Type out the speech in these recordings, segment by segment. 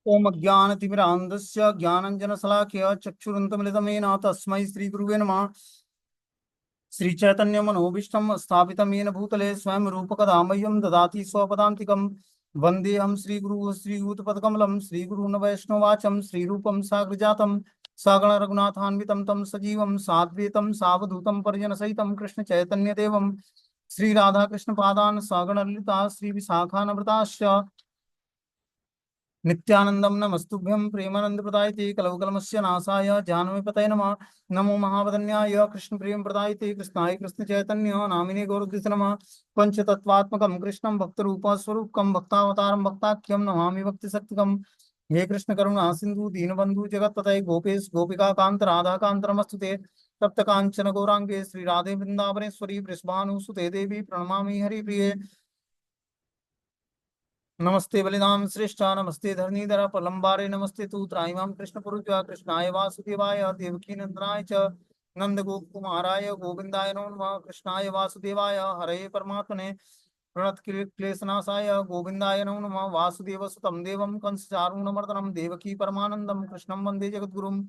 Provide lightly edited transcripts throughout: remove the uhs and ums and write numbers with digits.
ओम अज्ञानतिमिरान्धस्य ज्ञानञ्जनशलाकया चक्षुरुन्मिलितमेन तस्मै श्रीगुरुवे नमः। श्रीचैतन्यमनोभीष्टं स्थापितं येन भूतले स्वयं रूपकदा मह्यं ददाति स्वपदान्तिकं। वन्देऽहं श्रीगुरुः श्रीयुतपदकमलं श्रीगुरून् वैष्णवाचं श्रीरूपं साग्रजातं सगण रघुनाथान्वितं तं सजीवं साद्वैतं सावधूतं परिजनसहितं कृष्णचैतन्यदेवं श्रीराधाकृष्णपादान् सगण ललिता श्रीविशाखान्विताश्च नित्यानंदम नमस्तुभ्यं प्रेमानंद प्रदायते कलवकलमस्य नाशाय जानवीपतये नमः। नमो महावदन्याय कृष्ण प्रेम प्रदायते कृष्णाय कृष्ण चैतन्य नामिने गौरकृष्ण नमः। पंचतत्वात्मकं कृष्णं भक्तरूप स्वरूपकं भक्तावतारं भक्ताख्यं नमामि भक्ति शक्तिकं। हे कृष्ण करुणा सिंधु दीनबंधु जगत्पतये गोपेश गोपिका कांत राधा कांत नमस्तुते। तप्त कांचन गौरांगे श्री राधे वृंदावनेश्वरी वृषभानुसुते देवी प्रणमामि हरिप्रिये। नमस्ते बलिदान श्रेष्ठ नमस्ते धरणीधर प्रलंबारे नमस्ते तू त्राईमाम कृष्ण पुरुष कृष्णाय वासुदेवाय देवकी नंदनाय च नंद गोकुमाराय गोविंदाय नमो नमः। कृष्णाय वासुदेवाय हरे परमात्मने प्रणत क्लेशनाशाय गोविंदाय नमो नमः। वासुदेव सुतम देवम कंस चारूणमर्दनम देवकी परमानंदम कृष्णं वंदे जगद्गुरुम।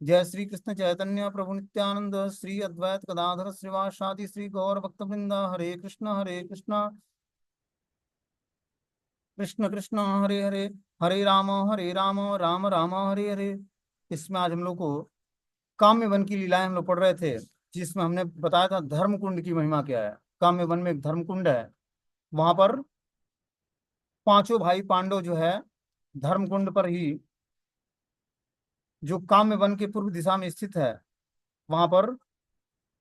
जय श्री कृष्ण चैतन्य प्रभु नित्यानंद श्री अद्वैत गदाधर श्रीवासादि श्री गौर भक्तवृंद। हरे कृष्ण कृष्ण कृष्ण हरे हरे हरे राम राम राम हरे हरे। इसमें आज हम लोग को काम्य वन की लीलाएं हम लोग पढ़ रहे थे, जिसमें हमने बताया था धर्म कुंड की महिमा क्या है। काम्य वन में एक धर्म कुंड है, वहां पर पांचों भाई पांडव जो है धर्म कुंड पर ही, जो काम्य वन के पूर्व दिशा में स्थित है, वहां पर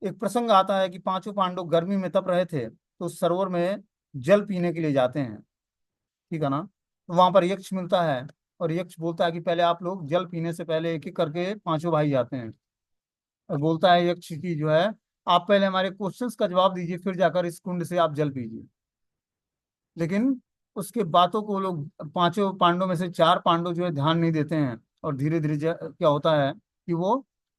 एक प्रसंग आता है कि पांचों पांडव गर्मी में तप रहे थे, तो उस सरोवर में जल पीने के लिए जाते हैं। ठीक है ना। तो वहां पर यक्ष मिलता है और यक्ष बोलता है कि पहले आप लोग जल पीने से पहले एक एक करके पांचों भाई जाते हैं। और बोलता है यक्ष की जो है, आप पहले हमारे क्वेश्चंस का जवाब दीजिए, फिर जाकर इस कुंड से आप जल पीजिए। लेकिन उसके बातों को लोग पांचों पांडवों में से चार पांडव जो है ध्यान नहीं देते हैं, और धीरे धीरे क्या होता है कि वो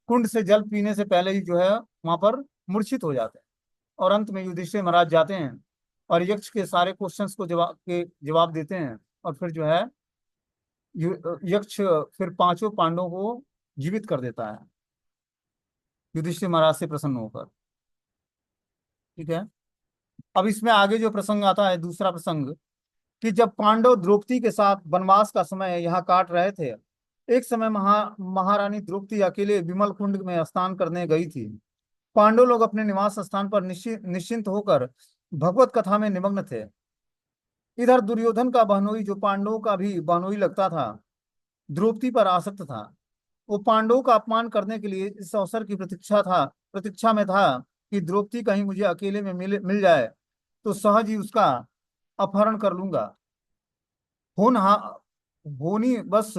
कुंड से जल पीने से पहले ही जो है वहां पर मूर्छित हो जाते हैं। और अंत में युधिष्ठिर महाराज जाते हैं और यक्ष के सारे क्वेश्चंस को जवाब देते हैं। और फिर जो है यक्ष फिर पांचों पांडवों को जीवित कर देता है, युधिष्ठिर महाराज से प्रसन्न होकर। ठीक है। अब इसमें आगे जो प्रसंग आता है, दूसरा प्रसंग, कि जब पांडव द्रौपदी के साथ वनवास का समय यहाँ काट रहे थे, एक समय महारानी द्रौपदी अकेले विमल कुंड में स्नान करने गई थी। पांडव लोग अपने निवास स्थान पर निश्चिंत होकर भगवत कथा में निमग्न थे। इधर दुर्योधन का बहनोई, जो पांडवों का भी बहनोई लगता था, द्रौपदी पर आसक्त था। वो पांडवों का अपमान करने के लिए इस अवसर की प्रतीक्षा में था कि द्रौपदी कहीं मुझे अकेले में मिल जाए तो सहज ही उसका अपहरण कर लूंगा। होनहा होनी बस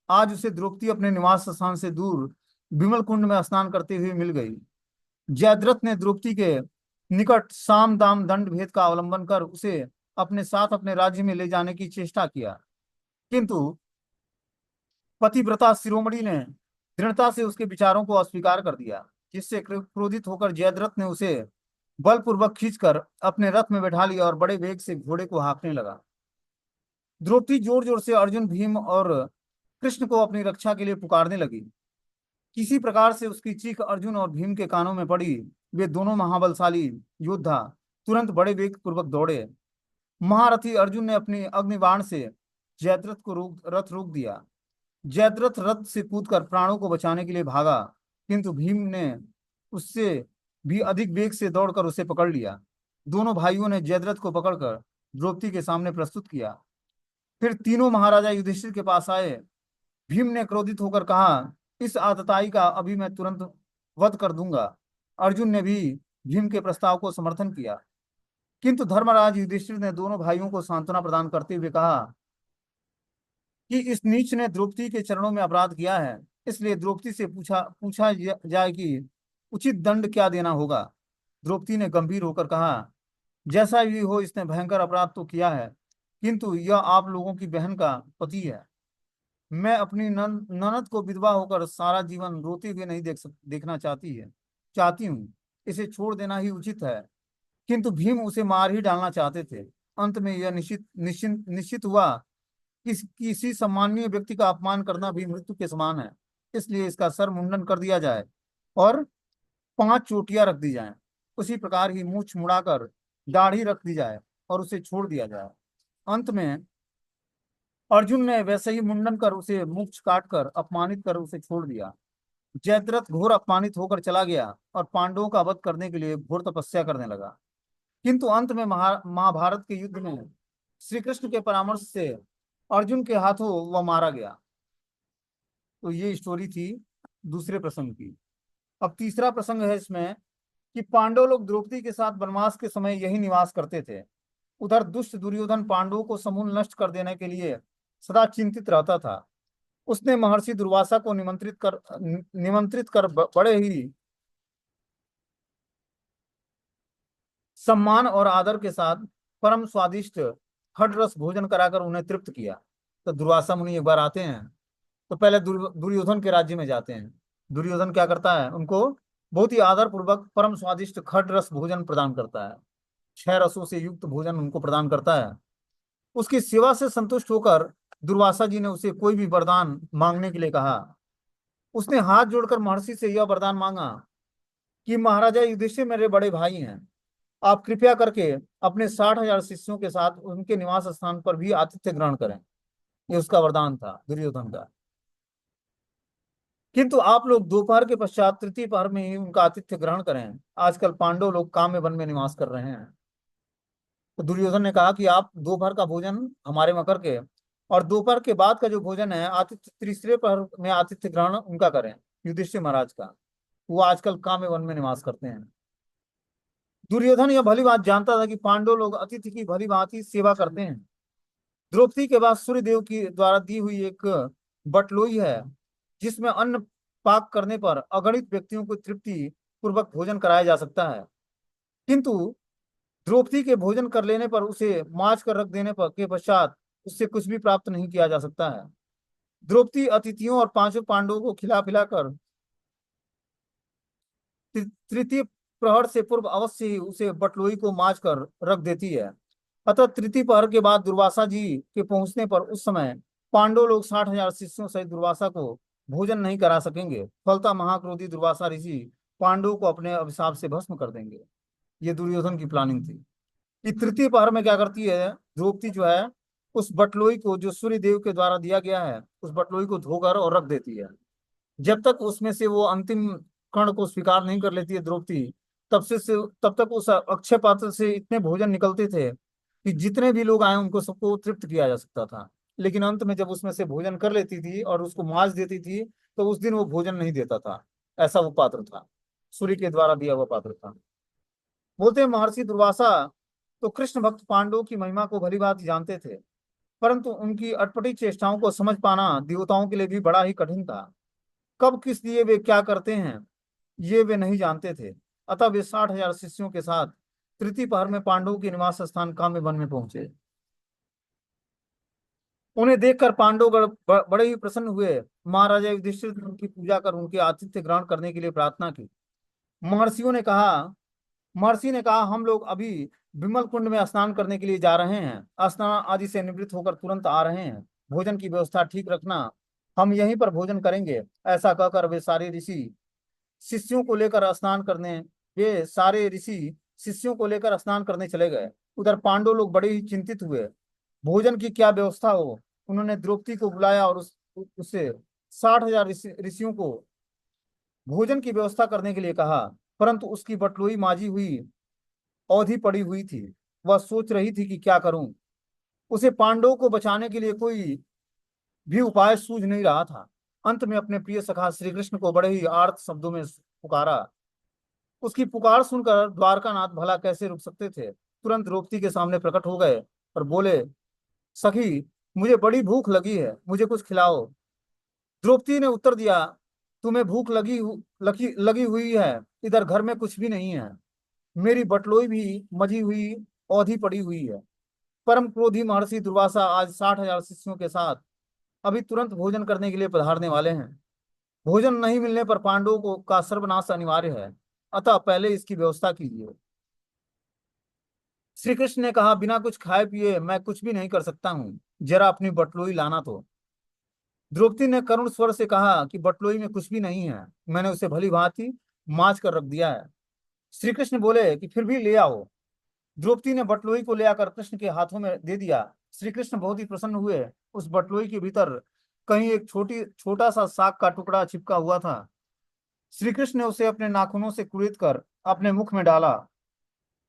आज उसे द्रौपदी अपने निवास स्थान से दूर विमल कुंड में स्नान करते हुए मिल गई। जयद्रथ ने द्रौपदी के निकट साम दाम दंड भेद का अवलंबन कर उसे अपने साथ अपने राज्य में ले जाने की चेष्टा किया, किंतु पतिव्रता शिरोमणि ने दृढ़ता से उसके विचारों को अस्वीकार कर दिया, जिससे क्रोधित होकर जयद्रथ ने उसे बलपूर्वक खींचकर अपने रथ में बैठा लिया और बड़े वेग से घोड़े को हाँकने लगा। द्रौपदी जोर जोर से अर्जुन, भीम और कृष्ण को अपनी रक्षा के लिए पुकारने लगी। किसी प्रकार से उसकी चीख अर्जुन और भीम के कानों में पड़ी। वे दोनों महाबलशाली योद्धा तुरंत बड़े वेग पूर्वक दौड़े। महारथी अर्जुन ने अपनी अग्निबाण से जयद्रथ को रथ रोक दिया। जयद्रथ रथ से कूदकर प्राणों को बचाने के लिए भागा, किंतु भीम ने उससे भी अधिक वेग से दौड़कर उसे पकड़ लिया। दोनों भाइयों ने जयद्रथ को पकड़कर द्रौपदी के सामने प्रस्तुत किया। फिर तीनों महाराजा युधिष्ठिर के पास आए। भीम ने क्रोधित होकर कहा, इस आतताई का अभी मैं तुरंत वध कर दूंगा। अर्जुन ने भी भीम के प्रस्ताव को समर्थन किया, किंतु धर्मराज युधिष्ठिर ने दोनों भाइयों को सांत्वना प्रदान करते हुए कहा कि इस नीच ने द्रौपदी के चरणों में अपराध किया है, इसलिए द्रौपदी से पूछा पूछा जाए कि उचित दंड क्या देना होगा। द्रौपदी ने गंभीर होकर कहा, जैसा भी हो, इसने भयंकर अपराध तो किया है, किंतु यह आप लोगों की बहन का पति है। मैं अपनी ननद को विधवा होकर सारा जीवन रोते हुए नहीं देखना चाहती हूँ। इसे छोड़ देना ही उचित है। किंतु भीम उसे मार ही डालना चाहते थे। अंत में यह निश्चित हुआ किसी सम्माननीय व्यक्ति का अपमान करना भी मृत्यु के समान है, इसलिए इसका सर मुंडन कर दिया जाए और 5 चोटियां रख दी जाएं। उसी प्रकार ही मूछ मुड़ाकर दाढ़ी रख दी जाए और उसे छोड़ दिया जाए। अंत में अर्जुन ने वैसे ही मुंडन कर उसे मूछ काट कर अपमानित कर उसे छोड़ दिया। जयद्रथ घोर अपमानित होकर चला गया और पांडवों का वध करने के लिए घोर तपस्या करने लगा। किंतु अंत में महाभारत के युद्ध में श्री कृष्ण के परामर्श से अर्जुन के हाथों वह मारा गया। तो ये स्टोरी थी दूसरे प्रसंग की। अब तीसरा प्रसंग है इसमें कि पांडव लोग द्रौपदी के साथ वनवास के समय यही निवास करते थे। उधर दुष्ट दुर्योधन पांडवों को समूल नष्ट कर देने के लिए सदा चिंतित रहता था। उसने महर्षि दुर्वासा को निमंत्रित कर बड़े ही सम्मान और आदर के साथ परम स्वादिष्ट खडरस भोजन कराकर उन्हें तृप्त किया। तो दुर्वासा मुनि एक बार आते हैं तो पहले दुर्योधन के राज्य में जाते हैं। दुर्योधन क्या करता है, उनको बहुत ही आदर पूर्वक परम स्वादिष्ट खडरस भोजन प्रदान करता है। 6 रसों से युक्त भोजन उनको प्रदान करता है। उसकी सेवा से संतुष्ट होकर दुर्वासा जी ने उसे कोई भी वरदान मांगने के लिए कहा। उसने हाथ जोड़कर महर्षि से यह वरदान मांगा कि महाराजा युधिष्ठिर मेरे बड़े भाई हैं, आप कृपया करके अपने 60,000 शिष्यों के साथ उनके निवास स्थान पर भी आतिथ्य ग्रहण करें। ये उसका वरदान था दुर्योधन का। किंतु आप लोग दोपहर के पश्चात तृतीय पहर में ही उनका आतिथ्य ग्रहण करें। आजकल पांडव लोग काम्य वन में निवास कर रहे हैं। तो दुर्योधन ने कहा कि आप दोपहर का भोजन हमारे में करके और दोपहर के बाद का जो भोजन है आतिथ्य तीसरे पहर में आतिथ्य ग्रहण उनका करें, युधिष्ठिर महाराज का। वो आजकल काम्य वन में निवास करते हैं। दुर्योधन यह भली बात जानता था कि पांडव लोग अतिथि की भली भांति सेवा करते हैं। द्रौपदी के बाद सूर्य देव की द्वारा दी हुई एक बटलोई है जिसमें अन्न पाक करने पर अगणित व्यक्तियों को तृप्ति पूर्वक भोजन कराया जा सकता है। किंतु द्रौपदी के भोजन कर लेने पर उसे माज कर रख देने पर के पश्चात उससे कुछ भी प्राप्त नहीं किया जा सकता है। द्रौपदी अतिथियों और 5 पांडवों को खिला पिलाकर तृतीय प्रहर से पूर्व अवश्य ही उसे बटलोई को माज कर रख देती है। अतः तृतीय पहर के बाद दुर्वासा जी के पहुंचने पर उस समय पांडव लोग 60,000 शिष्यों सहित दुर्वासा को भोजन नहीं करा सकेंगे। फलता महाक्रोधी दुर्वासा ऋषि पांडवों को अपने अभिशाप से भस्म कर देंगे। ये दुर्योधन की प्लानिंग थी कि तृतीय पहर में क्या करती है द्रौपदी जो है उस बटलोई को जो सूर्य देव के द्वारा दिया गया है उस बटलोई को धोकर और रख देती है। जब तक उसमें से वो अंतिम कण को स्वीकार नहीं कर लेती है द्रौपदी, तब तक उस अक्षय पात्र से इतने भोजन निकलते थे कि जितने भी लोग आए उनको सबको तृप्त किया जा सकता था। लेकिन अंत में जब उसमें से भोजन कर लेती थी और उसको माज देती थी तो उस दिन वो भोजन नहीं देता था। ऐसा वो पात्र था, सूर्य के द्वारा दिया हुआ पात्र था। बोलते हैं महर्षि दुर्वासा तो कृष्ण भक्त पांडवों की महिमा को भली बात जानते थे, परंतु उनकी अटपटी चेष्टाओं को समझ पाना देवताओं के लिए भी बड़ा ही कठिन था। कब किस लिए वे क्या करते हैं ये वे नहीं जानते थे। अतः वे 60,000 शिष्यों के साथ तृतीय पहर में पांडवों के निवास स्थान काम्य वन में पहुंचे। उन्हें देखकर पांडवगण बड़े ही प्रसन्न हुए। महाराजा युधिष्ठिर ने उनकी पूजा कर उनके आतिथ्य ग्रहण करने के लिए प्रार्थना की। महर्षियों ने कहा महर्षि ने कहा हम लोग अभी विमल कुंड में स्नान करने के लिए जा रहे हैं। स्नान आदि से निवृत्त होकर तुरंत आ रहे हैं। भोजन की व्यवस्था ठीक रखना, हम यहीं पर भोजन करेंगे। ऐसा कहकर वे सारे ऋषि शिष्यों को लेकर स्नान करने चले गए। उधर पांडव लोग बड़े ही चिंतित हुए भोजन की क्या व्यवस्था हो। उन्होंने द्रौपदी को बुलाया और उससे 60,000 ऋषियों को भोजन की व्यवस्था करने के लिए कहा, परंतु उसकी बटलोई माजी हुई औधी पड़ी हुई थी। वह सोच रही थी कि क्या करूं। उसे पांडवों को बचाने के लिए कोई भी उपाय सूझ नहीं रहा था। अंत में अपने प्रिय सखा श्री कृष्ण को बड़े ही आर्त शब्दों में पुकारा। उसकी पुकार सुनकर द्वारकानाथ भला कैसे रुक सकते थे, तुरंत द्रौपदी के सामने प्रकट हो गए और बोले, सखी मुझे बड़ी भूख लगी है, मुझे कुछ खिलाओ। द्रौपदी ने उत्तर दिया, तुम्हें भूख लगी हुई है, इधर घर में कुछ भी नहीं है। मेरी बटलोई भी मजी हुई औधी पड़ी हुई है। परम क्रोधी महर्षि दुर्वासा आज 60,000 शिष्यों के साथ अभी तुरंत भोजन करने के लिए पधारने वाले हैं। भोजन नहीं मिलने पर पांडवों को का सर्वनाश अनिवार्य है, अतः पहले इसकी व्यवस्था कीजिए। श्री कृष्ण ने कहा, बिना कुछ खाए पिए मैं कुछ भी नहीं कर सकता हूँ, जरा अपनी बटलोई लाना। तो द्रौपदी ने करुण स्वर से कहा कि बटलोई में कुछ भी नहीं है, मैंने उसे भली भांति मांज कर रख दिया है। श्री कृष्ण बोले कि फिर भी ले आओ। द्रौपदी ने बटलोई को ले आकर कृष्ण के हाथों में दे दिया। श्री कृष्ण बहुत ही प्रसन्न हुए। उस बटलोई के भीतर कहीं एक छोटा सा साग का टुकड़ा चिपका हुआ था। श्री कृष्ण ने उसे अपने नाखूनों से कुरेद कर अपने मुख में डाला,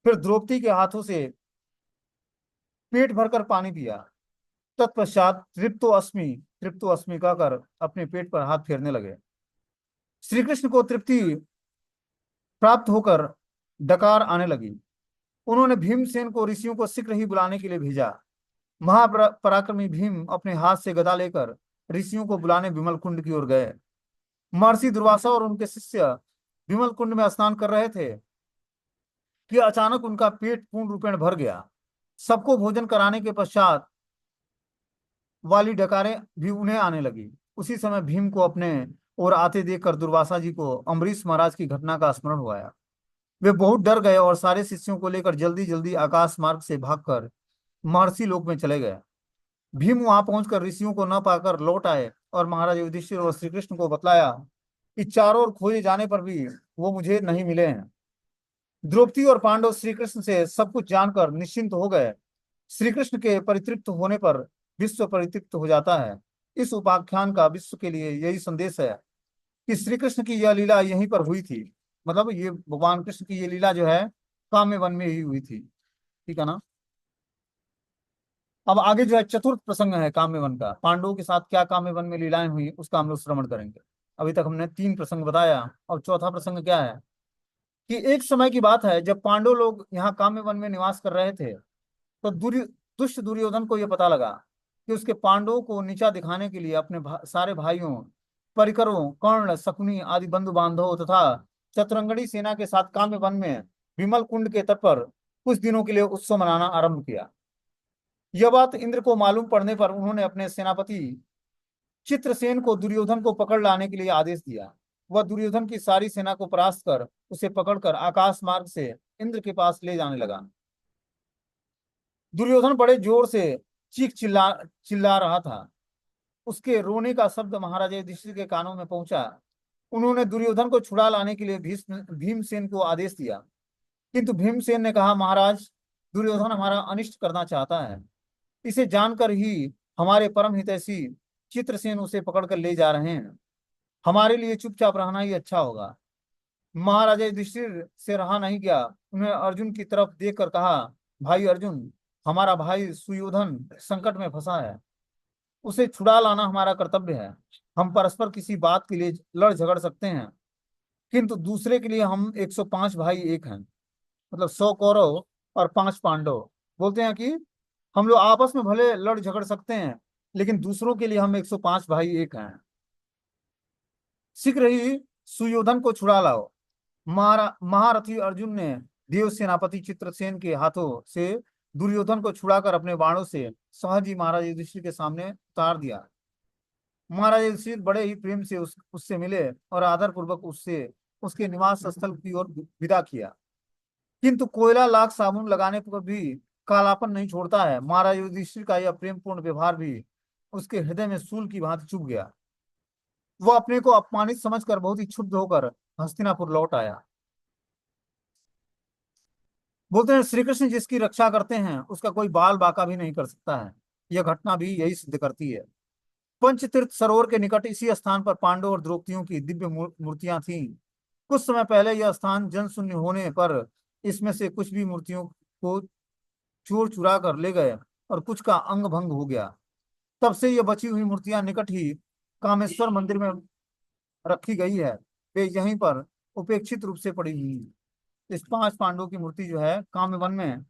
फिर द्रौपदी के हाथों से पेट भरकर पानी पिया। तत्पश्चात तृप्तो अस्मि कहकर अपने पेट पर हाथ फेरने लगे। श्री कृष्ण को तृप्ति प्राप्त होकर डकार आने लगी। उन्होंने भीमसेन को ऋषियों को शीघ्र ही बुलाने के लिए भेजा। महापराक्रमी भीम अपने हाथ से गदा लेकर ऋषियों को बुलाने विमल कुंड की ओर गए। महर्षि दुर्वासा और उनके शिष्य विमल कुंड में स्नान कर रहे थे कि अचानक उनका पेट पूर्ण रूपेण भर गया। सबको भोजन कराने के पश्चात वाली डकारें भी उन्हें आने लगी। उसी समय भीम को अपने ओर आते देखकर दुर्वासा जी को अम्बरीश महाराज की घटना का स्मरण हुआ। वे बहुत डर गए और सारे शिष्यों को लेकर जल्दी जल्दी आकाश मार्ग से भागकर महर्षि लोक में चले गए। भीम वहां पहुंचकर ऋषियों को न पाकर लौट आए और महाराज युधिष्ठिर और श्री कृष्ण को बतलाया कि चारों ओर खोजे जाने पर भी वो मुझे नहीं मिले हैं। द्रौपदी और पांडव श्री कृष्ण से सब कुछ जानकर निश्चिंत हो गए। श्री कृष्ण के परितृप्त होने पर विश्व परितृप्त हो जाता है। इस उपाख्यान का विश्व के लिए यही संदेश है कि श्री कृष्ण की यह लीला यहीं पर हुई थी। मतलब ये भगवान कृष्ण की ये लीला जो है काम्य वन में ही हुई थी। ठीक है ना। अब आगे जो है चतुर्थ प्रसंग है काम्य वन का, पांडवों के साथ क्या काम्य वन में लीलाएं हुई उसका हम लोग श्रवण करेंगे। अभी तक हमने तीन प्रसंग बताया और चौथा प्रसंग क्या है कि एक समय की बात है जब पांडव लोग यहाँ काम्य वन में निवास कर रहे थे, तो दुष्ट दुर्योधन को यह पता लगा कि उसके पांडवों को नीचा दिखाने के लिए अपने सारे भाइयों, परिकरों, कर्ण, शकुनी आदि बंधु बांधवों तथा चतुरंगड़ी सेना के साथ काम्य वन में विमल कुंड के तट पर कुछ दिनों के लिए उत्सव मनाना आरंभ किया। यह बात इंद्र को मालूम पड़ने पर उन्होंने अपने सेनापति चित्रसेन को दुर्योधन को पकड़ लाने के लिए आदेश दिया। वह दुर्योधन की सारी सेना को परास्त कर उसे पकड़कर आकाश मार्ग से इंद्र के पास ले जाने लगा। दुर्योधन बड़े जोर से चीख चिल्ला चिल्ला रहा था। उसके रोने का शब्द महाराजा युधिष्ठिर के कानों में पहुंचा। उन्होंने दुर्योधन को छुड़ा लाने के लिए भीमसेन को आदेश दिया, किंतु भीमसेन ने कहा, महाराज, दुर्योधन हमारा अनिष्ट करना चाहता है। इसे जानकर ही हमारे परम हितैषी चित्रसेन उसे पकड़कर ले जा रहे हैं। हमारे लिए चुपचाप रहना ही अच्छा होगा। महाराजा युधिष्ठिर से रहा नहीं गया। उन्हें अर्जुन की तरफ देखकर कहा, भाई अर्जुन, हमारा भाई सुयोधन संकट में फंसा है। उसे छुड़ा लाना हमारा कर्तव्य है। हम परस्पर किसी बात के लिए लड़ झगड़ सकते हैं, किंतु दूसरे के लिए हम 105 भाई एक हैं। मतलब 100 कौरव और 5 पांडव। बोलते हैं कि हम लोग आपस में भले लड़ झगड़ सकते हैं, लेकिन दूसरों के लिए हम 105 भाई एक हैं। शीघ्र ही सुयोधन को छुड़ा लाओ। महारथी अर्जुन ने देव सेनापति चित्रसेन के हाथों से दुर्योधन को छुड़ाकर अपने बाणों से सहज ही महाराज युधिष्ठिर के सामने उतार दिया। महाराज युधिष्ठिर बड़े ही प्रेम से उससे मिले और आदर पूर्वक उससे उसके निवास स्थल की ओर विदा किया। किंतु कोयला लाख साबुन लगाने पर भी कालापन नहीं छोड़ता है। महाराज युधिष्ठिर का यह प्रेमपूर्ण व्यवहार भी उसके हृदय में सूल की भांति चुभ गया। वह अपने को अपमानित समझकर बहुत ही क्षुब्ध होकर हस्तिनापुर लौट आया। बोलते हैं श्री कृष्ण जिसकी रक्षा करते हैं उसका कोई बाल बाका भी नहीं कर सकता है। यह घटना भी यही सिद्ध करती है। पंचतीर्थ सरोवर के निकट इसी स्थान पर पांडव और द्रौपदियों की दिव्य मूर्तियां थीं। कुछ समय पहले यह स्थान जन शून्य होने पर इसमें से कुछ भी मूर्तियों को चोर चुरा कर ले गए और कुछ का अंग भंग हो गया। तब से यह बची हुई मूर्तियां निकट ही कामेश्वर मंदिर में रखी गई है। वे यहीं पर उपेक्षित रूप से पड़ी हुई हैं। इस 5 पांडवों की मूर्ति जो है काम्य वन में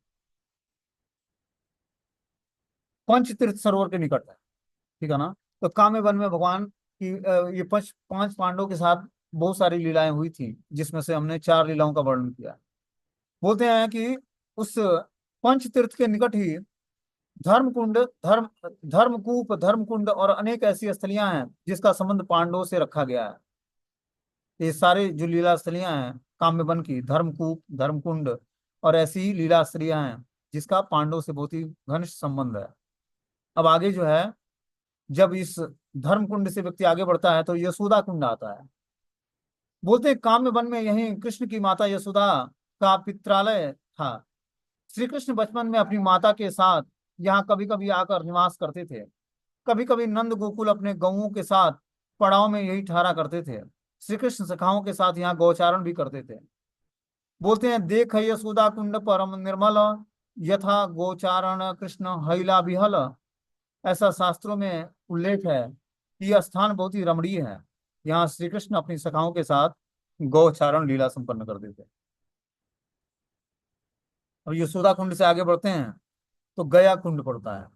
पंचतीर्थ सरोवर के निकट है। ठीक है ना। तो काम्य वन में भगवान की ये 5 पांडवों के साथ बहुत सारी लीलाएं हुई थी, जिसमें से हमने 4 लीलाओं का वर्णन किया। बोलते हैं कि उस पंचतीर्थ के निकट ही धर्मकुंड, धर्मकूप, धर्मकुंड और अनेक ऐसी स्थलियां हैं जिसका संबंध पांडवों से रखा गया है। ये सारे जो लीला स्थलियां हैं काम्य वन की, धर्मकूप, धर्मकुंड और ऐसी ही लीला स्थलियां हैं, जिसका पांडव से बहुत ही घनिष्ठ संबंध है। अब आगे जो है, जब इस धर्म कुंड से व्यक्ति आगे बढ़ता है तो यशोदा कुंड आता है। बोलते हैं काम्य वन में यही कृष्ण की माता यशोदा का पित्रालय था। श्री कृष्ण बचपन में अपनी माता के साथ यहाँ कभी कभी आकर निवास करते थे। कभी कभी नंद गोकुल अपने गौओं के साथ पड़ाव में यही ठहरा करते थे। श्री कृष्ण सखाओं के साथ यहाँ गौचारण भी करते थे। बोलते हैं देख यशोदा कुंड परम निर्मल, यथा गोचारण कृष्ण हैला बिहल। ऐसा शास्त्रों में उल्लेख है कि यह स्थान बहुत ही रमणीय है। यहाँ श्री कृष्ण अपनी सखाओं के साथ गौचारण लीला संपन्न करते थे। अब यशोदा कुंड से आगे बढ़ते हैं तो गया कुंड पड़ता है।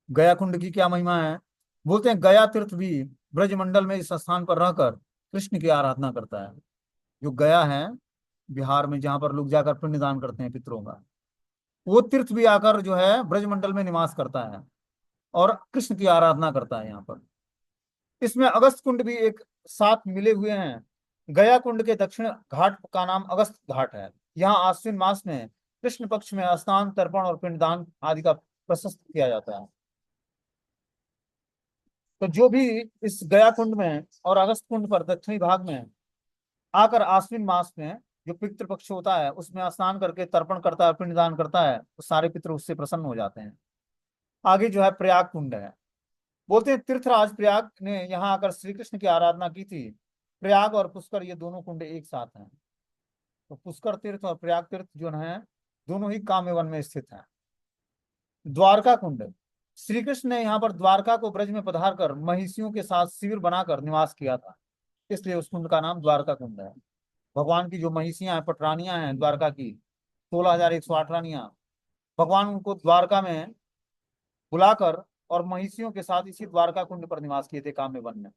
गया कुंड की क्या महिमा है? बोलते हैं गया तीर्थ भी ब्रजमंडल में इस स्थान पर रहकर कृष्ण की आराधना करता है। जो गया है बिहार में, जहां पर लोग जाकर पिंडदान करते हैं पितरों का, वो तीर्थ भी आकर जो है ब्रजमंडल में निवास करता है और कृष्ण की आराधना करता है यहाँ पर। इसमें अगस्त कुंड भी एक साथ मिले हुए हैं। गया कुंड के दक्षिण घाट का नाम अगस्त घाट है। यहाँ आश्विन मास में कृष्ण पक्ष में स्नान, तर्पण और पिंडदान आदि का प्रशस्त किया जाता है। तो जो भी इस गया कुंड में और अगस्त कुंड पर दक्षिणी भाग में आकर आश्विन मास में जो पितृ पक्ष होता है उसमें स्नान करके तर्पण करता है, पिंडदान करता है, तो सारे पितृ उससे प्रसन्न हो जाते हैं। आगे जो है प्रयाग कुंड है। बोलते हैं तीर्थराज प्रयाग ने यहाँ आकर श्री कृष्ण की आराधना की थी। प्रयाग और पुष्कर ये दोनों कुंड एक साथ हैं। तो पुष्कर तीर्थ और प्रयाग तीर्थ जो है दोनों ही काम्यवन में स्थित हैं। द्वारका कुंड, श्री कृष्ण ने यहाँ पर द्वारका को ब्रज में पधार कर महिषियों के साथ शिविर बनाकर निवास किया था, इसलिए उस कुंड का नाम द्वारका कुंड है। भगवान की जो महिषियां हैं, पटरानियां हैं द्वारका की, 16,108 रानियां, भगवान उनको द्वारका में बुलाकर और महिषियों के साथ इसी द्वारका कुंड पर निवास किए थे काम्य वन में।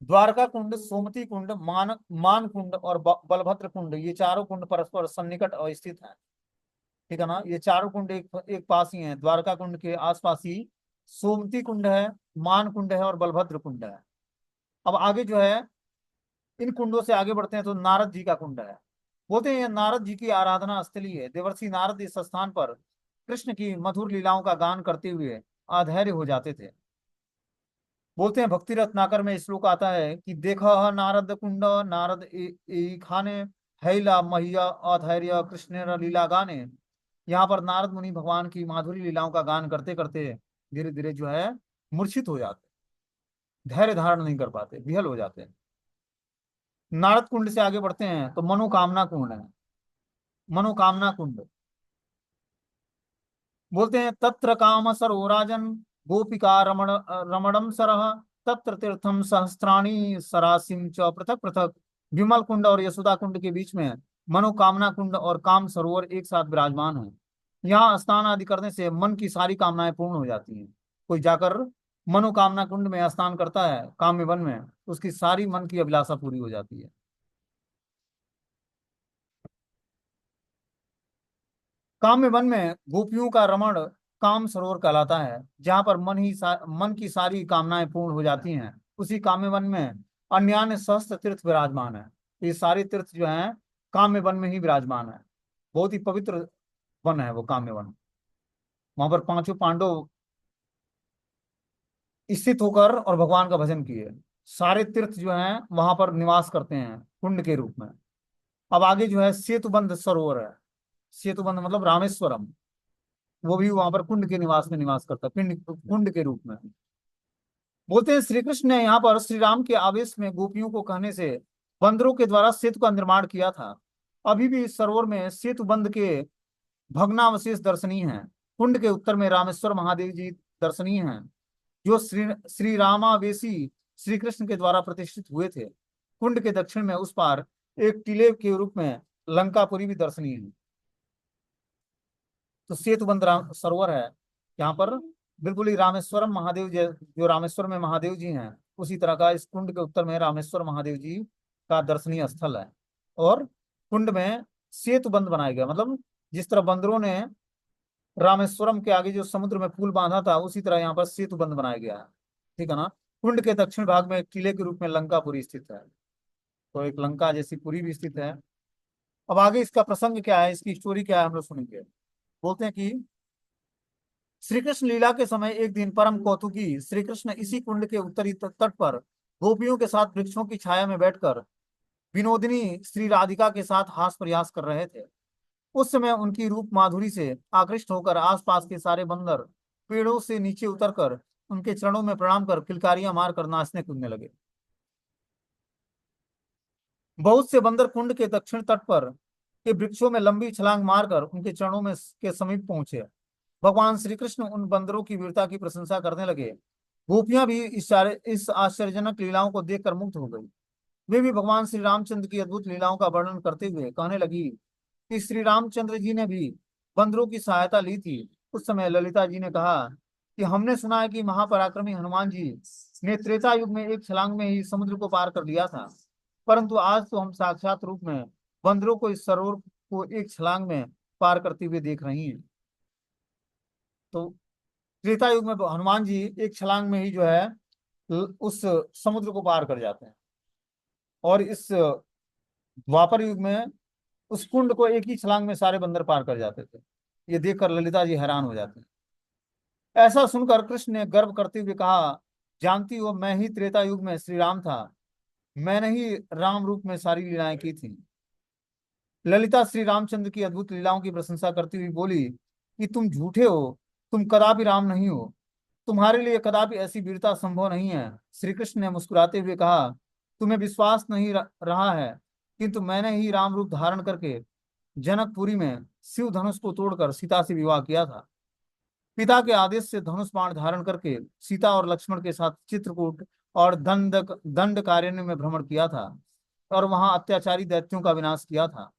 द्वारका कुंड, सोमती कुंड, मान कुंड और बलभद्र कुंड, ये चारों कुंड परस्पर सन्निकट स्थित हैं। ठीक है ना, ये चारों कुंड एक एक पास ही हैं। द्वारका कुंड के आसपास ही सोमती कुंड है, मान कुंड है और बलभद्र कुंड है। अब आगे जो है इन कुंडों से आगे बढ़ते हैं तो नारद जी का कुंड है। बोलते हैं ये नारद जी की आराधना स्थली है। देवर्षि नारद इस स्थान पर कृष्ण की मधुर लीलाओं का गान करते हुए अधैर्य हो जाते थे। बोलते हैं भक्ति रत्नाकर में श्लोक आता है कि देखा नारद कुंड नारद खाने हैला महिया अधैर्य कृष्ण लीला गाने। यहाँ पर नारद मुनि भगवान की माधुरी लीलाओं का गान करते करते धीरे धीरे जो है मूर्छित हो जाते, धैर्य धारण नहीं कर पाते, विहल हो जाते हैं। नारद कुंड से आगे बढ़ते हैं तो मनोकामना कुंड है। मनोकामना कुंड, बोलते हैं तत्र काम सरोराजन गोपिका रमणम सरह, तत्र तीर्थम सहस्त्राणी सरासिम च पृथक पृथक। विमल कुंड और यशोदा कुंड के बीच में मनोकामना कुंड और काम सरोवर एक साथ विराजमान है। यहाँ स्नान आदि करने से मन की सारी कामनाएं पूर्ण हो जाती हैं। कोई जाकर मनोकामना कुंड में स्नान करता है काम्य वन में, उसकी सारी मन की अभिलाषा पूरी हो जाती है। काम्य वन में गोपियों का रमण काम सरोवर कहलाता है, जहाँ पर मन की सारी कामनाएं पूर्ण हो जाती हैं। उसी काम्य वन में अन्यान्य सहस्त्र तीर्थ विराजमान है। ये सारे तीर्थ जो हैं काम्य वन में ही विराजमान है। बहुत ही पवित्र वन है वो काम्य वन। वहां पर पांचों पांडव स्थित होकर और भगवान का भजन किए। सारे तीर्थ जो हैं वहां पर निवास करते हैं कुंड के रूप में। अब आगे जो है सेतुबंध सरोवर है। सेतुबंध मतलब रामेश्वरम, वो भी वहां पर कुंड के निवास में निवास करता है, पिंड कुंड के रूप में। बोलते हैं श्री कृष्ण ने यहाँ पर श्री राम के आवेश में गोपियों को कहने से बंदरों के द्वारा सेतु का निर्माण किया था। अभी भी इस सरोवर में सेतु बंध के भग्नावशेष दर्शनीय हैं। कुंड के उत्तर में रामेश्वर महादेव जी दर्शनीय हैं, जो श्री श्री रामावेशी श्री कृष्ण के द्वारा प्रतिष्ठित हुए थे। कुंड के दक्षिण में उस पार एक टीले के रूप में लंकापुरी भी दर्शनीय है। तो सेतुबंध सरोवर है यहाँ पर, बिल्कुल ही रामेश्वरम महादेव जो रामेश्वर में महादेव जी हैं उसी तरह का इस कुंड के उत्तर में रामेश्वर महादेव जी का दर्शनीय स्थल है। और कुंड में सेतुबंध बनाया गया, मतलब जिस तरह बंदरों ने रामेश्वरम के आगे जो समुद्र में पुल बांधा था उसी तरह यहाँ पर सेतुबंध बनाया गया है। ठीक है ना। कुंड के दक्षिण भाग में एक किले के रूप में लंकापुरी स्थित है। तो एक लंका जैसी पुरी भी स्थित है। अब आगे इसका प्रसंग क्या है, इसकी स्टोरी क्या है, हम लोग सुनेंगे। बोलते हैं कि श्री कृष्ण लीला के समय एक दिन परम कौतुकी श्री कृष्ण इसी कुंड के उत्तरी तट पर गोपियों के साथ वृक्षों की छाया में बैठकर विनोदिनी श्री राधिका के साथ हास प्रयास कर रहे थे। उस समय उनकी रूप माधुरी से आकृष्ट होकर आसपास के सारे बंदर पेड़ों से नीचे उतरकर उनके चरणों में प्रणाम कर किलकारियां मारकर नाचने कूदने लगे। बहुत से बंदर कुंड के दक्षिण तट पर के वृक्षों में लंबी छलांग मारकर उनके चरणों में के समीप पहुंचे। भगवान श्री कृष्ण उन बंदरों की वीरता की प्रशंसा करने लगे। गोपियां भी इस आश्चर्यजनक लीलाओं को देखकर मुग्ध हो गई। वे भी भगवान श्री रामचंद्र की अद्भुत लीलाओं का वर्णन करते हुए कहने लगी कि श्री रामचंद्र जी ने भी बंदरों की सहायता ली थी। उस समय ललिता जी ने कहा कि हमने सुना है कि महापराक्रमी हनुमान जी ने त्रेता युग में एक छलांग में ही समुद्र को पार कर लिया था, परंतु आज तो हम साक्षात रूप में बंदरों को इस सरोवर को एक छलांग में पार करते हुए देख रही हैं। तो त्रेता युग में हनुमान जी एक छलांग में ही जो है उस समुद्र को पार कर जाते हैं, और इस द्वापर युग में उस कुंड को एक ही छलांग में सारे बंदर पार कर जाते थे। ये देखकर ललिता जी हैरान हो जाते हैं। ऐसा सुनकर कृष्ण ने गर्व करते हुए कहा, जानती हो मैं ही त्रेता युग में श्री राम था, मैंने ही राम रूप में सारी लीलाएं की थी। ललिता श्री रामचंद्र की अद्भुत लीलाओं की प्रशंसा करती हुई बोली कि तुम झूठे हो, तुम कदापि राम नहीं हो, तुम्हारे लिए कदापि ऐसी वीरता संभव नहीं है। श्री कृष्ण ने मुस्कुराते हुए कहा, तुम्हें विश्वास नहीं रहा है, किंतु मैंने ही राम रूप धारण करके जनकपुरी में शिव धनुष को तोड़कर सीता से विवाह किया था। पिता के आदेश से धनुष बाण धारण करके सीता और लक्ष्मण के साथ चित्रकूट और दंड कारण्य में भ्रमण किया था, और वहां अत्याचारी दैत्यों का विनाश किया था।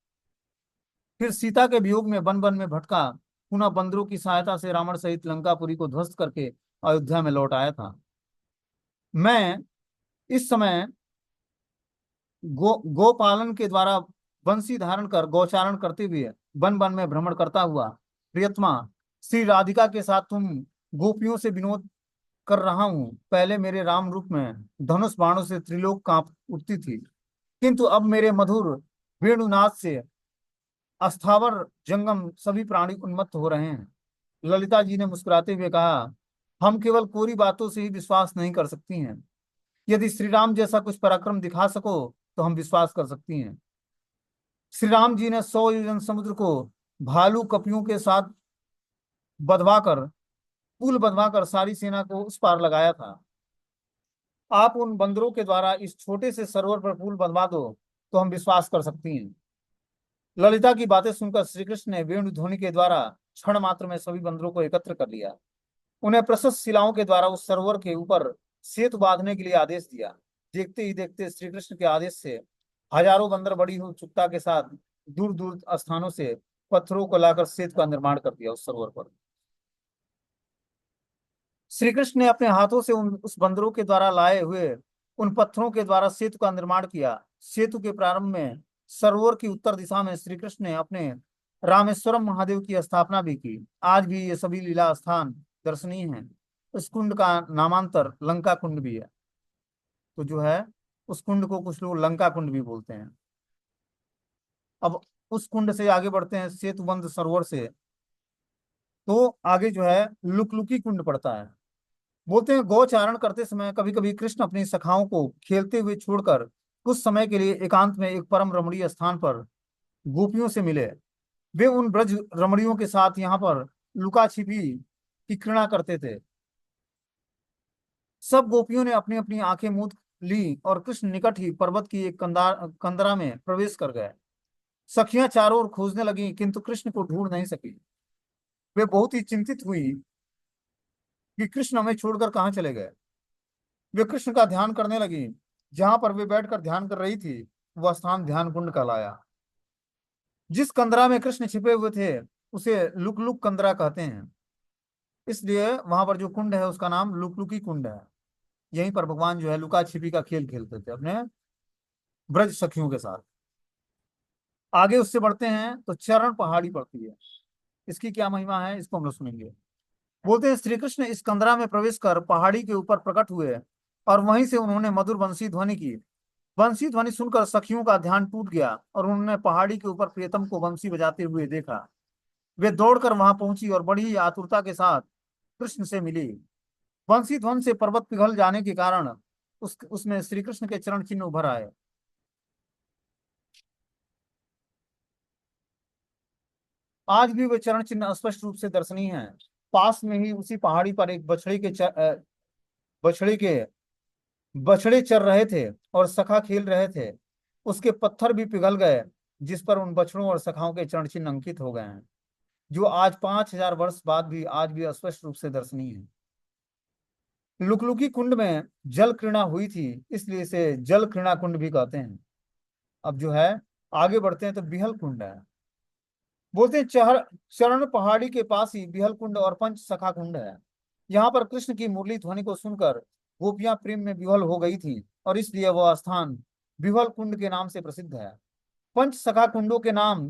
फिर सीता के वियोग में वन वन में भटका, पुनः बंदरों की सहायता से रावण सहित लंकापुरी को ध्वस्त करके अयोध्या में लौट आया था। मैं इस समय गोपालन के द्वारा बंसी धारण कर गौचारण करते हुए वन वन में भ्रमण करता हुआ प्रियतमा श्री राधिका के साथ तुम गोपियों से विनोद कर रहा हूँ। पहले मेरे राम रूप में धनुष बाणों से त्रिलोक कांप उठती थी, किंतु अब मेरे मधुर वेणुनाद से अस्थावर जंगम सभी प्राणी उन्मत्त हो रहे हैं। ललिता जी ने मुस्कुराते हुए कहा, हम केवल कोरी बातों से ही विश्वास नहीं कर सकती हैं, यदि श्री राम जैसा कुछ पराक्रम दिखा सको तो हम विश्वास कर सकती हैं। श्री राम जी ने 100 योजन समुद्र को भालू कपियों के साथ बंधवाकर पुल बंधवाकर सारी सेना को उस पार लगाया था। आप उन बंदरों के द्वारा इस छोटे से सरोवर पर पुल बंधवा दो तो हम विश्वास कर सकती हैं। ललिता की बातें सुनकर श्री कृष्ण ने वेणु ध्वनि के द्वारा क्षण मात्र में सभी बंदरों को एकत्र कर लिया। उन्हें प्रशस्त शिलाओं के द्वारा उस सरोवर के ऊपर सेतु बांधने के लिए आदेश दिया। देखते ही देखते श्री कृष्ण के आदेश से हजारों बंदर बड़ी ही उत्सुकता के साथ दूर दूर स्थानों से पत्थरों को लाकर सेतु का निर्माण कर दिया उस सरोवर पर। श्री कृष्ण ने अपने हाथों से उस बंदरों के द्वारा लाए हुए उन पत्थरों के द्वारा सेतु का निर्माण किया। सेतु के प्रारंभ में सरोवर की उत्तर दिशा में श्री कृष्ण ने अपने रामेश्वरम महादेव की स्थापना भी की। आज भी ये सभी लीला स्थान दर्शनीय हैं। इस कुंड का नामांतर लंका कुंड भी है। तो जो है उस कुंड को कुछ लोग लंका कुंड भी बोलते हैं। अब उस कुंड से आगे बढ़ते हैं सेतुबंध सरोवर से, तो आगे जो है लुकलुकी कुंड पड़ता है। बोलते हैं गौचारण करते समय कभी कभी कृष्ण अपनी सखाओं को खेलते हुए छोड़कर कुछ समय के लिए एकांत में एक परम रमणीय स्थान पर गोपियों से मिले। वे उन ब्रज रमणियों के साथ यहाँ पर लुका छिपी की क्रीड़ा करते थे। सब गोपियों ने अपनी अपनी आंखें मूंद ली और कृष्ण निकट ही पर्वत की एक कंदरा में प्रवेश कर गए। सखियां चारों ओर खोजने लगी, किंतु कृष्ण को ढूंढ नहीं सकी। वे बहुत ही चिंतित हुई कि कृष्ण हमें छोड़कर कहाँ चले गए। वे कृष्ण का ध्यान करने लगी। जहां पर वे बैठकर ध्यान कर रही थी वह स्थान ध्यान कुंड कहलाया। जिस कंदरा में कृष्ण छिपे हुए थे उसे लुक लुक कंदरा कहते हैं, इसलिए वहां पर जो कुंड है उसका नाम लुकलुकी कुंड है। यहीं पर भगवान जो है लुका छिपी का खेल खेलते थे अपने ब्रज सखियों के साथ। आगे उससे बढ़ते हैं तो चरण पहाड़ी पड़ती है। इसकी क्या महिमा है इसको हम लोग सुनेंगे। बोलते हैं श्री कृष्ण इस कंदरा में प्रवेश कर पहाड़ी के ऊपर प्रकट हुए और वहीं से उन्होंने मधुर बंसी ध्वनि की। बंसी ध्वनि सुनकर सखियों का ध्यान टूट गया और उन्होंने पहाड़ी के ऊपर प्रियतम को बंसी बजाते हुए देखा। वे दौड़कर वहां पहुंची और बड़ी आतुरता के साथ कृष्ण से मिली। बंसी ध्वन से पर्वत पिघल जाने के कारण उसमें श्री कृष्ण के चरण चिन्ह उभर आए। आज भी वे चरण चिन्ह स्पष्ट रूप से दर्शनीय हैं। पास में ही उसी पहाड़ी पर एक बछड़े के बछड़े चर रहे थे और सखा खेल रहे थे। उसके पत्थर भी पिघल गए, जिस पर उन बछड़ों और सखाओं के चरण चिन्ह अंकित हो गए हैं, जो आज 5,000 वर्ष बाद भी आज भी स्पष्ट रूप से दर्शनीय है। लुकलुकी कुंड में जल क्रीड़ा हुई थी, इसलिए इसे जल क्रीड़ा कुंड भी कहते हैं। अब जो है आगे बढ़ते हैं तो बिहल कुंड है। बोलते हैं चरण पहाड़ी के पास ही बिहल कुंड और पंच सखा कुंड है। यहाँ पर कृष्ण की मुरली ध्वनि को सुनकर गोपियां प्रेम में विह्वल हो गई थी और इसलिए वह स्थान बिहल कुंड के नाम से प्रसिद्ध है। पंच सखा कुंडों के नाम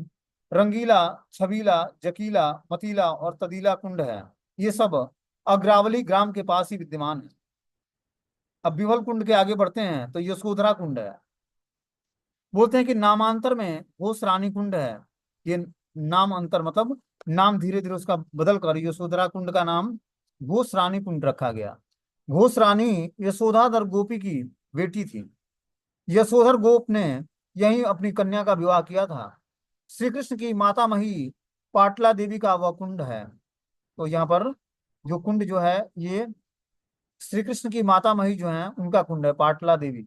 रंगीला, छबीला, जकीला, मतीला और तदीला कुंड है। ये सब अग्रावली ग्राम के पास ही विद्यमान है। अब बिहल कुंड के आगे बढ़ते हैं तो यशोधरा कुंड है। बोलते हैं कि नामांतर में घोष रानी कुंड है। ये नाम अंतर मतलब नाम धीरे धीरे उसका बदल कर यशोधरा कुंड का नाम घोष रानी कुंड रखा गया। घोष रानी यशोधाधर गोपी की बेटी थी। यशोधर गोप ने यहीं अपनी कन्या का विवाह किया था। श्री कृष्ण की माता मही पाटला देवी का वह कुंड है। तो यहाँ पर जो कुंड जो है ये श्री कृष्ण की माता मही जो है उनका कुंड है, पाटला देवी।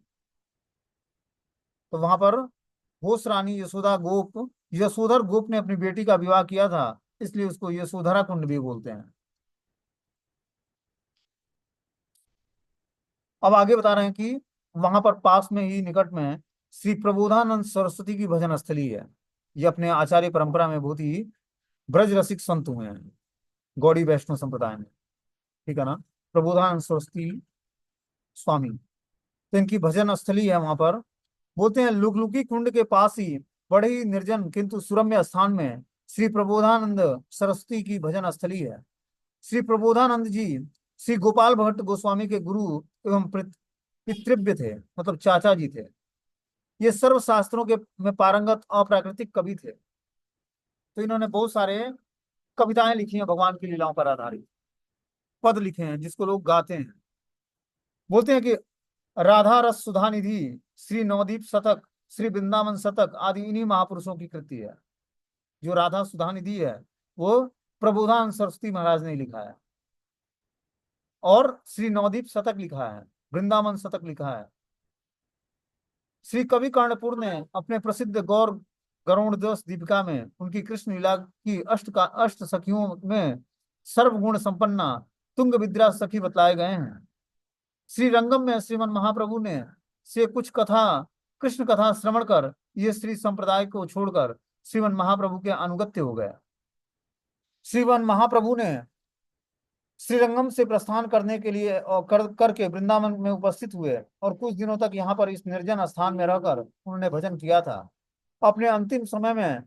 तो वहां पर घोष रानी यशोधर गोप ने अपनी बेटी का विवाह किया था, इसलिए उसको यशोधरा कुंड भी बोलते हैं। अब आगे बता रहे हैं कि वहां पर पास में ही निकट में श्री प्रबोधानंद सरस्वती की भजन स्थली है। ये अपने आचार्य परंपरा में बहुत ही ब्रज रसिक संत हुए हैं, गौड़ी वैष्णव संप्रदाय में। ठीक है ना। प्रबोधानंद सरस्वती स्वामी, तो इनकी भजन स्थली है वहां पर। बोलते हैं लुकलुकी कुंड के पास ही बड़े ही निर्जन किंतु सुरम्य स्थान में श्री प्रबोधानंद सरस्वती की भजन स्थली है। श्री प्रबोधानंद जी श्री गोपाल भट्ट गोस्वामी के गुरु एवं पितृव्य थे, मतलब चाचा जी थे। ये सर्व शास्त्रों के में पारंगत अप्राकृतिक कवि थे। तो इन्होंने बहुत सारे कविताएं लिखी हैं भगवान की लीलाओं पर आधारित, पद लिखे हैं जिसको लोग गाते हैं। बोलते हैं कि राधा रस सुधा निधि, श्री नवदीप शतक, श्री वृंदावन शतक आदि इन्हीं महापुरुषों की कृति है। जो राधा सुधा निधि है वो प्रबोधान सरस्वती महाराज ने लिखा है, और श्री नवदीप शतक लिखा है, वृंदावन शतक लिखा है। श्री कवि कर्णपुर ने अपने प्रसिद्ध गौर गरुड़दास दीपिका में उनकी कृष्ण लीला की अष्ट सखियों में सर्वगुण संपन्ना तुंग विद्या सखी बतलाए गए हैं। श्री रंगम में श्रीमन महाप्रभु ने से कुछ कथा कृष्ण कथा श्रवण कर ये श्री संप्रदाय को छोड़कर श्रीमन महाप्रभु के अनुगत्य हो गए। श्रीमन महाप्रभु ने श्रीरंगम से प्रस्थान करने के लिए और करके वृंदावन में उपस्थित हुए और कुछ दिनों तक यहाँ पर इस निर्जन स्थान में रहकर उन्होंने भजन किया था। अपने अंतिम समय में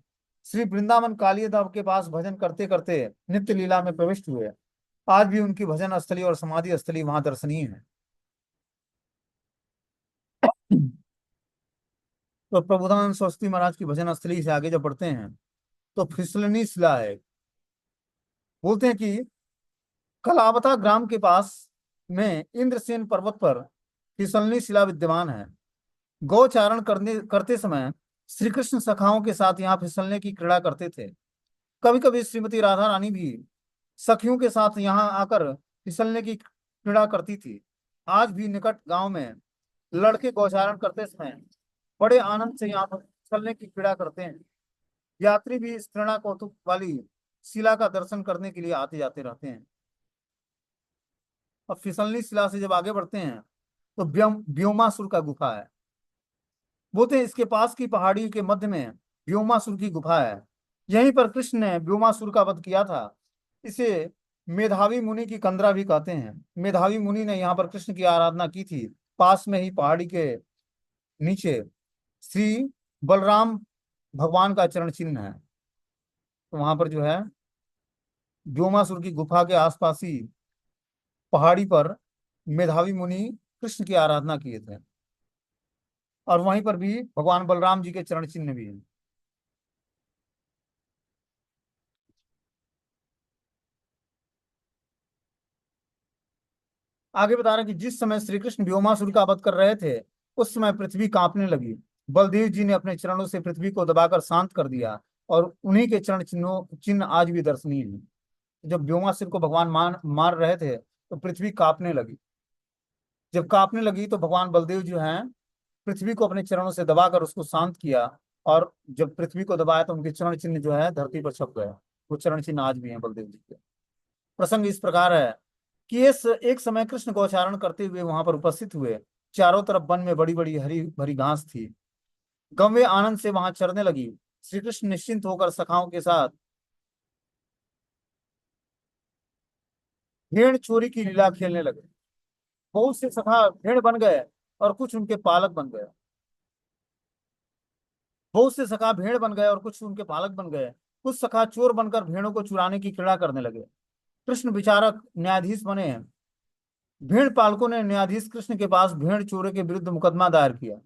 श्री वृंदावन कालियादेव के पास भजन करते करते नित्य लीला में प्रविष्ट हुए। आज भी उनकी भजन स्थली और समाधि स्थली वहां दर्शनीय है। तो प्रबोधानंद सरस्वती महाराज की भजन स्थली से आगे जब बढ़ते हैं तो फिसलनी शिला है। बोलते हैं कि कलावता ग्राम के पास में इंद्रसेन पर्वत पर फिसलनी शिला विद्यमान है। गौचारण करते समय श्री कृष्ण सखाओं के साथ यहाँ फिसलने की क्रीड़ा करते थे। कभी कभी श्रीमती राधा रानी भी सखियों के साथ यहाँ आकर फिसलने की क्रीड़ा करती थी। आज भी निकट गांव में लड़के गौचारण करते समय बड़े आनंद से यहाँ पर फिसलने की क्रीड़ा करते हैं। यात्री भी इस क्रीड़ा कौतुक वाली शिला का दर्शन करने के लिए आते जाते रहते हैं। अब फिसलनी शिला से जब आगे बढ़ते हैं तो व्योमासुर का गुफा है। बोलते हैं इसके पास की पहाड़ी के मध्य में व्योमासुर की गुफा है। यहीं पर कृष्ण ने व्योमासुर का वध किया था। इसे मेधावी मुनि की कंदरा भी कहते हैं। मेधावी मुनि ने यहाँ पर कृष्ण की आराधना की थी। पास में ही पहाड़ी के नीचे श्री बलराम भगवान का चरण चिन्ह है। तो वहां पर जो है व्योमासुर की गुफा के आसपास ही पहाड़ी पर मेधावी मुनि कृष्ण की आराधना किए थे। और वहीं पर भी भगवान बलराम जी के चरण चिन्ह भी है। आगे बता रहे हैं कि जिस समय श्री कृष्ण व्योमासुर का वध कर रहे थे, उस समय पृथ्वी कांपने लगी। बलदेव जी ने अपने चरणों से पृथ्वी को दबाकर शांत कर दिया, और उन्हीं के चरण चिन्हों चिन्ह आज भी दर्शनीय हैं। जब व्योमासुर को भगवान मार रहे थे, तो पृथ्वी कांपने लगी। जब कांपने लगी तो भगवान बलदेव जो हैं, पृथ्वी को अपने चरणों से दबाकर उसको शांत किया। और जब पृथ्वी को दबाया तो उनके चरण चिन्ह जो है धरती पर छप गए। वो चरण चिन्ह आज भी हैं बलदेव जी के। प्रसंग इस प्रकार है कि इस एक समय कृष्ण गौचारण करते हुए वहां पर उपस्थित हुए। चारों तरफ वन में बड़ी बड़ी हरी भरी घास थी। गौवें आनंद से वहां चरने लगी। श्री कृष्ण निश्चिंत होकर सखाओं के साथ भेड़ चोरी की लीला खेलने लगे। बहुत से सखा भेड़ बन गए और कुछ उनके पालक बन गए। बहुत से सखा भेड़ बन गए और कुछ उनके पालक बन गए। कुछ सखा चोर बनकर भेड़ों को चुराने की क्रीड़ा करने लगे। कृष्ण विचारक न्यायाधीश बने। भेड़ पालकों ने न्यायाधीश कृष्ण के पास भेड़ चोरी के विरुद्ध मुकदमा दायर किया।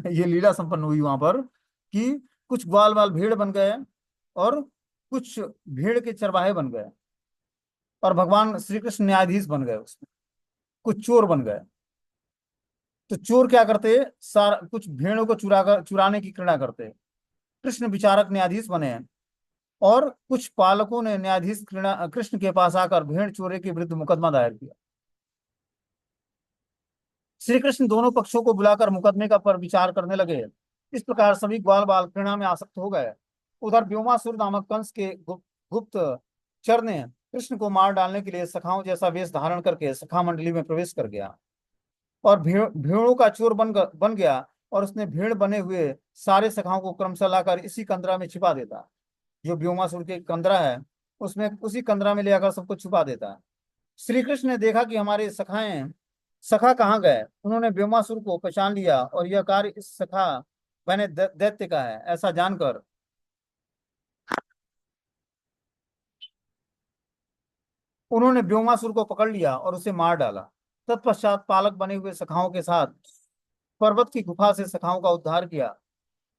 ये लीला संपन्न हुई वहां पर कि कुछ ग्वाल वाल भेड़ बन गए और कुछ भेड़ के चरवाहे बन गए, और भगवान श्री कृष्ण न्यायाधीश बन गए उसमें। कुछ चोर बन गए। तो चोर क्या करते, सारा कुछ भेड़ों को चुराने की क्रीड़ा करते। कृष्ण विचारक न्यायाधीश बने, और कुछ पालकों ने न्यायाधीश कृष्ण के पास आकर भेड़ चोरी के विरुद्ध मुकदमा दायर किया। श्री कृष्ण दोनों पक्षों को बुलाकर मुकदमे का पर विचार करने लगे। इस प्रकार सभी ग्वाल बाल घृणा में आसक्त हो गए। उधर व्योमासुर नामक कंस के गुप्त चर ने कृष्ण को मार डालने के लिए सखाओं जैसा वेश धारण करके सखा मंडली में प्रवेश कर गया, और भेड़ों का चोर बन गया। और उसने भेड़ बने हुए सारे सखाओं को क्रमशः लाकर इसी कंदरा में छिपा देता। जो व्योमासुर के कंदरा है, उसमें उसी कंदरा में ले आकर सबको छुपा देता है। श्री कृष्ण ने देखा कि हमारे सखा कहाँ गए। उन्होंने व्योमासुर को पहचान लिया, और यह कार्य इस सखा बने दैत्य का है ऐसा जानकर उन्होंने व्योमासुर को पकड़ लिया और उसे मार डाला। तत्पश्चात पालक बने हुए सखाओं के साथ पर्वत की गुफा से सखाओं का उद्धार किया।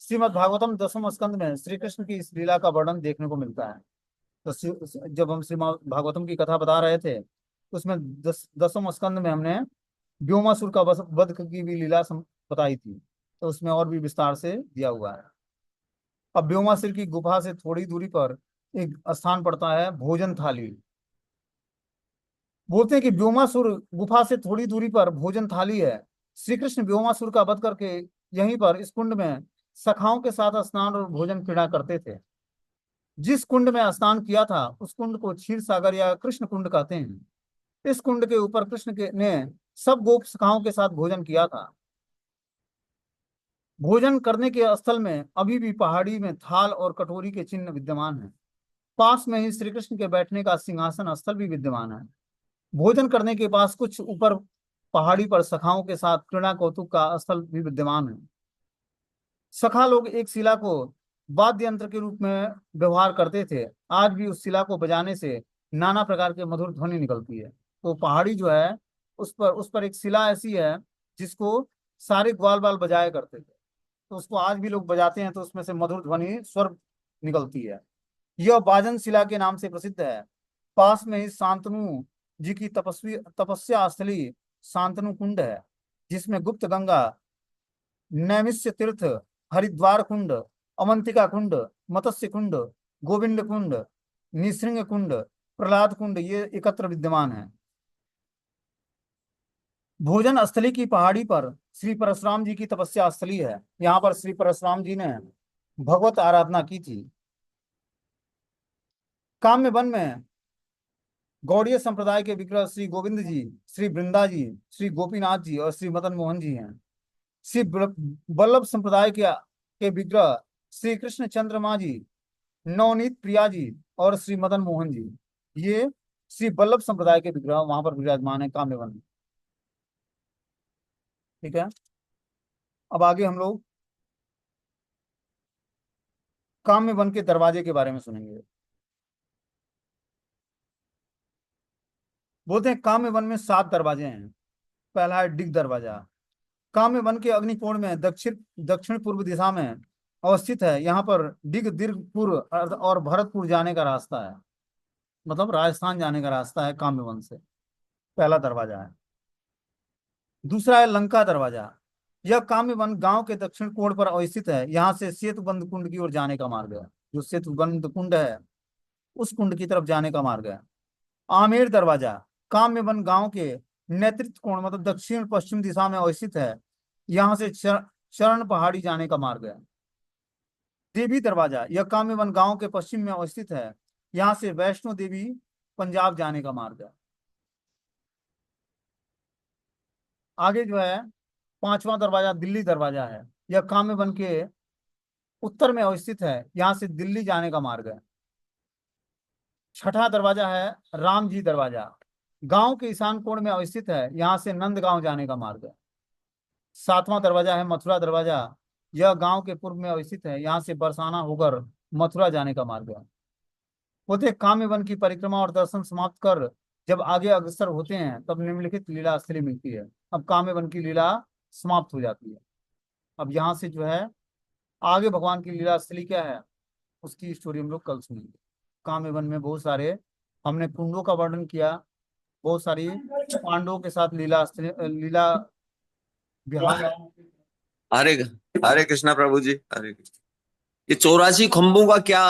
श्रीमद् भागवतम दसम स्कंद में श्री कृष्ण की इस लीला का वर्णन देखने को मिलता है। तो जब हम श्रीमद् भागवतम की कथा बता रहे थे, उसमें दसम स्कंद में हमने व्योमासुर का वध की भी लीला बताई थी। तो उसमें और भी विस्तार से दिया हुआ है। अब व्योमासुर की गुफा से थोड़ी दूरी पर एक स्थान पड़ता है भोजन थाली। बोलते हैं कि व्योमासुर गुफा से थोड़ी दूरी पर भोजन थाली है। श्री कृष्ण व्योमासुर का वध करके यहीं पर इस कुंड में सखाओं के साथ स्नान और भोजन क्रीड़ा करते थे। जिस कुंड में स्नान किया था उस कुंड को क्षीर सागर या कृष्ण कुंड कहते हैं। इस कुंड के ऊपर कृष्ण के ने सब गोप सखाओं के साथ भोजन किया था। भोजन करने के स्थल में अभी भी पहाड़ी में थाल और कटोरी के चिन्ह विद्यमान हैं। पास में ही श्री कृष्ण के बैठने का सिंहासन स्थल भी विद्यमान है। भोजन करने के पास कुछ ऊपर पहाड़ी पर सखाओं के साथ क्रीड़ा कौतुक का स्थल भी विद्यमान है। सखा लोग एक शिला को वाद्य यंत्र के रूप में व्यवहार करते थे। आज भी उस शिला को बजाने से नाना प्रकार के मधुर ध्वनि निकलती है। तो पहाड़ी जो है, उस पर एक शिला ऐसी है जिसको सारे ग्वाल बाल बजाया करते थे। तो उसको आज भी लोग बजाते हैं, तो उसमें से मधुर ध्वनि स्वर निकलती है। यह बाजन शिला के नाम से प्रसिद्ध है। पास में ही शांतनु जी की तपस्या स्थली शांतनु कुंड है, जिसमें गुप्त गंगा, नैमिष्य तीर्थ, हरिद्वार कुंड, अवंतिका कुंड, मत्स्य कुंड, गोविंद कुंड, निसृंग कुंड, प्रहलाद कुंड ये एकत्र विद्यमान है। भोजन स्थली की पहाड़ी पर श्री परशुराम जी की तपस्या स्थली है। यहाँ पर श्री परशुराम जी ने भगवत आराधना की थी। काम्य वन में गौड़ीय संप्रदाय के विग्रह श्री गोविंद जी, श्री वृंदा जी, श्री गोपीनाथ जी और श्री मदन मोहन जी हैं। श्री वल्लभ संप्रदाय के विग्रह श्री कृष्ण चंद्रमा जी, नवनीत प्रिया जी और श्री मदन मोहन जी, ये श्री वल्लभ संप्रदाय के विग्रह वहां पर विराजमान है काम्यवन में। ठीक है। अब आगे हम लोग काम्यवन के दरवाजे के बारे में सुनेंगे। बोलते हैं काम्यवन में 7 दरवाजे हैं। पहला है दिग दरवाजा। काम्य वन के अग्निकोण में दक्षिण दक्षिण पूर्व दिशा में अवस्थित है। यहाँ पर दीर्घपुर और भरतपुर जाने का रास्ता है, मतलब राजस्थान जाने का रास्ता है काम्य वन से। पहला दरवाजा है। दूसरा है लंका दरवाजा। यह काम्य वन गांव के दक्षिण कोण पर अवस्थित है। यहाँ से सेतुबंद कुंड की ओर जाने का मार्ग है। जो सेतुबंद कुंड है उस कुंड की तरफ जाने का मार्ग है। आमेर दरवाजा काम्य वन गांव के नेतृत्व कोण मतलब दक्षिण पश्चिम दिशा में अवस्थित है। यहाँ से चरण पहाड़ी जाने का मार्ग है। देवी दरवाजा यह काम्य वन गांव के पश्चिम में अवस्थित है। यहाँ से वैष्णो देवी पंजाब जाने का मार्ग है। आगे जो है पांचवा दरवाजा दिल्ली दरवाजा है। यह काम्य वन के उत्तर में अवस्थित है। यहाँ से दिल्ली जाने का मार्ग है। छठा दरवाजा है राम जी दरवाजा। गांव के ईशान कोण में अवस्थित है। यहाँ से नंदगांव जाने का मार्ग है। सातवां दरवाजा है मथुरा दरवाजा। यह गांव के पूर्व में अवस्थित है। यहाँ से बरसाना होकर मथुरा जाने का मार्ग है। होते काम्य वन की परिक्रमा और दर्शन समाप्त कर जब आगे अग्रसर होते हैं तब निम्नलिखित लीला स्थली मिलती है। अब काम्य वन की लीला समाप्त हो जाती है। अब यहाँ से जो है आगे भगवान की लीला स्थली क्या है उसकी स्टोरी हम लोग कल सुनेंगे। काम्य वन में बहुत सारे हमने कुंडों का वर्णन किया, बहुत सारी पांडवों के साथ लीला विहार। हरे हरे कृष्णा प्रभु जी, हरे कृष्ण। ये 84 खंभों का क्या